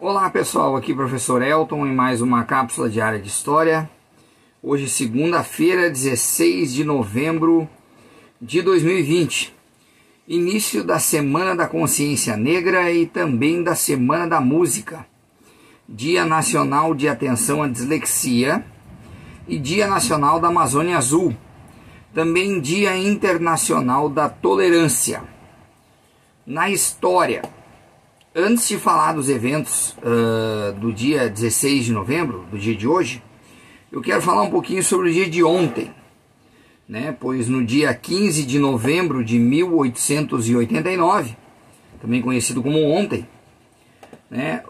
Olá pessoal, aqui professor Elton em mais uma cápsula diária de História. Hoje segunda-feira, 16 de novembro de 2020. Início da Semana da Consciência Negra e também da Semana da Música. Dia Nacional de Atenção à Dislexia e Dia Nacional da Amazônia Azul. Também Dia Internacional da Tolerância. Na história, antes de falar dos eventos do dia 16 de novembro, do dia de hoje, eu quero falar um pouquinho sobre o dia de ontem, né? Pois no dia 15 de novembro de 1889, também conhecido como ontem, né?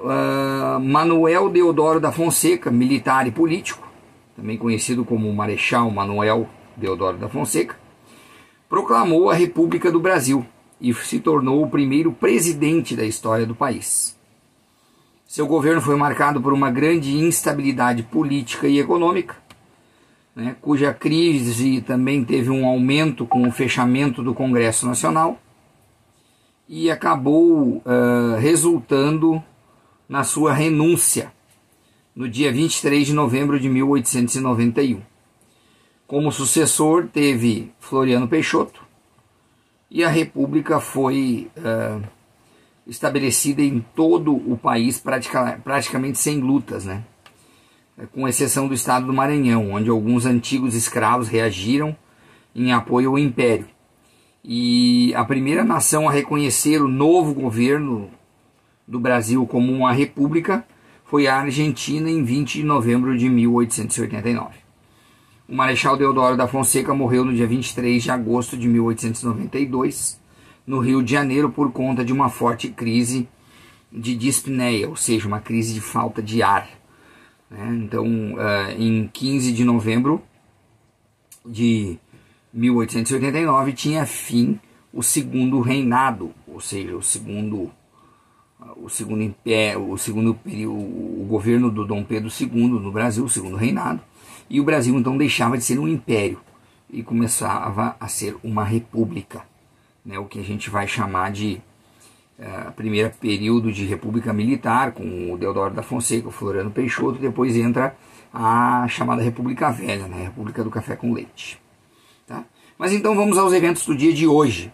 Manuel Deodoro da Fonseca, militar e político, também conhecido como Marechal Manuel Deodoro da Fonseca, proclamou a República do Brasil e se tornou o primeiro presidente da história do país. Seu governo foi marcado por uma grande instabilidade política e econômica, né, cuja crise também teve um aumento com o fechamento do Congresso Nacional e acabou resultando na sua renúncia no dia 23 de novembro de 1891. Como sucessor teve Floriano Peixoto, e a República foi estabelecida em todo o país praticamente sem lutas, né? Com exceção do estado do Maranhão, onde alguns antigos escravos reagiram em apoio ao Império. E a primeira nação a reconhecer o novo governo do Brasil como uma república foi a Argentina em 20 de novembro de 1889. O Marechal Deodoro da Fonseca morreu no dia 23 de agosto de 1892, no Rio de Janeiro, por conta de uma forte crise de dispneia, ou seja, uma crise de falta de ar, né? Então, em 15 de novembro de 1889, tinha fim o segundo reinado, ou seja, o governo do Dom Pedro II no Brasil, o segundo reinado. E o Brasil então deixava de ser um império e começava a ser uma república, né? O que a gente vai chamar de primeiro período de república militar, com o Deodoro da Fonseca, o Floriano Peixoto, e depois entra a chamada República Velha, né? República do Café com Leite. Tá? Mas então vamos aos eventos do dia de hoje.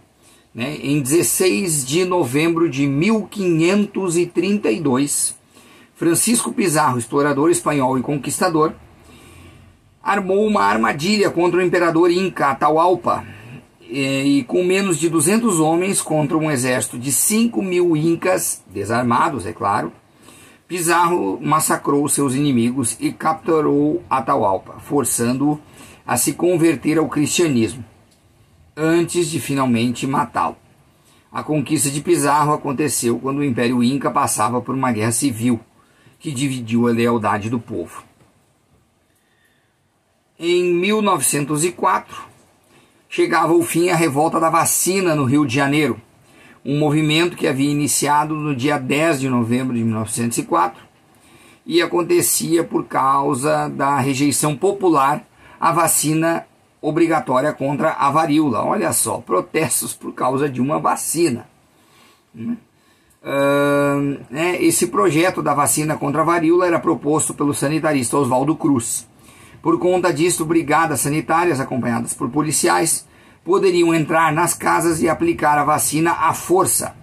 Né? Em 16 de novembro de 1532, Francisco Pizarro, explorador espanhol e conquistador, armou uma armadilha contra o imperador Inca Atahualpa e com menos de 200 homens contra um exército de 5.000 incas, desarmados, é claro, Pizarro massacrou seus inimigos e capturou Atahualpa, forçando-o a se converter ao cristianismo, antes de finalmente matá-lo. A conquista de Pizarro aconteceu quando o Império Inca passava por uma guerra civil, que dividiu a lealdade do povo. Em 1904, chegava ao fim a revolta da vacina no Rio de Janeiro, um movimento que havia iniciado no dia 10 de novembro de 1904 e acontecia por causa da rejeição popular à vacina obrigatória contra a varíola. Olha só, protestos por causa de uma vacina. Esse projeto da vacina contra a varíola era proposto pelo sanitarista Oswaldo Cruz. Por conta disso, brigadas sanitárias, acompanhadas por policiais, poderiam entrar nas casas e aplicar a vacina à força.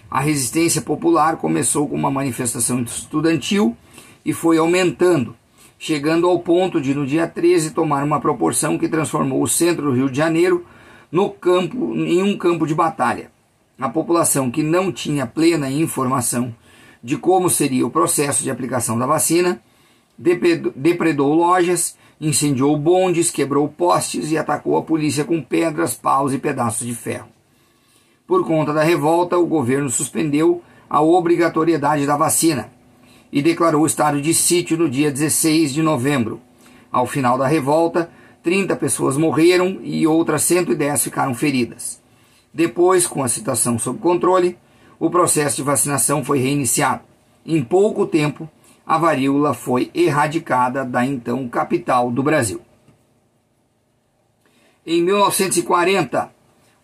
A resistência popular começou com uma manifestação estudantil e foi aumentando, chegando ao ponto de, no dia 13, tomar uma proporção que transformou o centro do Rio de Janeiro em um campo de batalha. A população, que não tinha plena informação de como seria o processo de aplicação da vacina, depredou lojas, incendiou bondes, quebrou postes e atacou a polícia com pedras, paus e pedaços de ferro. Por conta da revolta, o governo suspendeu a obrigatoriedade da vacina e declarou estado de sítio no dia 16 de novembro. Ao final da revolta, 30 pessoas morreram e outras 110 ficaram feridas. Depois, com a situação sob controle, o processo de vacinação foi reiniciado. Em pouco tempo, a varíola foi erradicada da então capital do Brasil. Em 1940,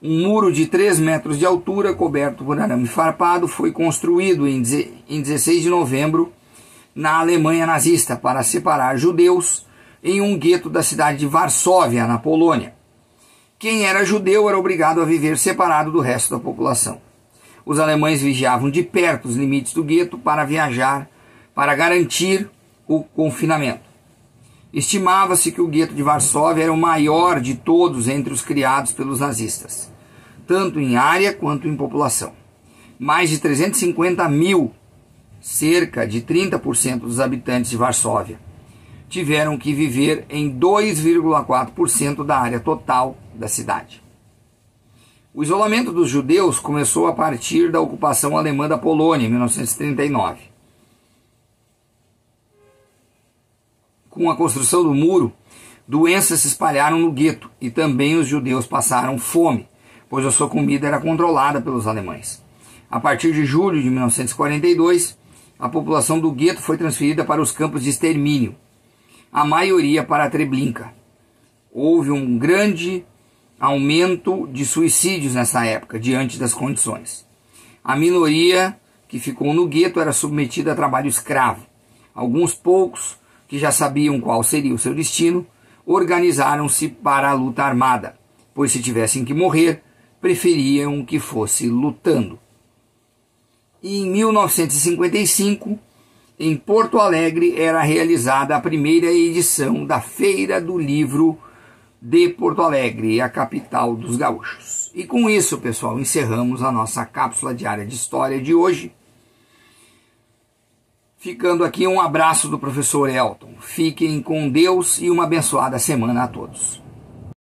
Um muro de 3 metros de altura, coberto por arame farpado, foi construído em 16 de novembro na Alemanha nazista para separar judeus em um gueto da cidade de Varsóvia, na Polônia. Quem era judeu era obrigado a viver separado do resto da população. Os alemães vigiavam de perto os limites do gueto para viajar, para garantir o confinamento. Estimava-se que o gueto de Varsóvia era o maior de todos entre os criados pelos nazistas, tanto em área quanto em população. Mais de 350 mil, cerca de 30% dos habitantes de Varsóvia, tiveram que viver em 2,4% da área total da cidade. O isolamento dos judeus começou a partir da ocupação alemã da Polônia, em 1939. Com a construção do muro, doenças se espalharam no gueto e também os judeus passaram fome, pois a sua comida era controlada pelos alemães. A partir de julho de 1942, a população do gueto foi transferida para os campos de extermínio, a maioria para Treblinka. Houve um grande aumento de suicídios nessa época, diante das condições. A minoria que ficou no gueto era submetida a trabalho escravo. Alguns poucos, que já sabiam qual seria o seu destino, organizaram-se para a luta armada, pois se tivessem que morrer, preferiam que fosse lutando. E em 1955, em Porto Alegre, era realizada a primeira edição da Feira do Livro de Porto Alegre, a capital dos gaúchos. E com isso, pessoal, encerramos a nossa cápsula diária de história de hoje. Ficando aqui um abraço do professor Elton. Fiquem com Deus e uma abençoada semana a todos.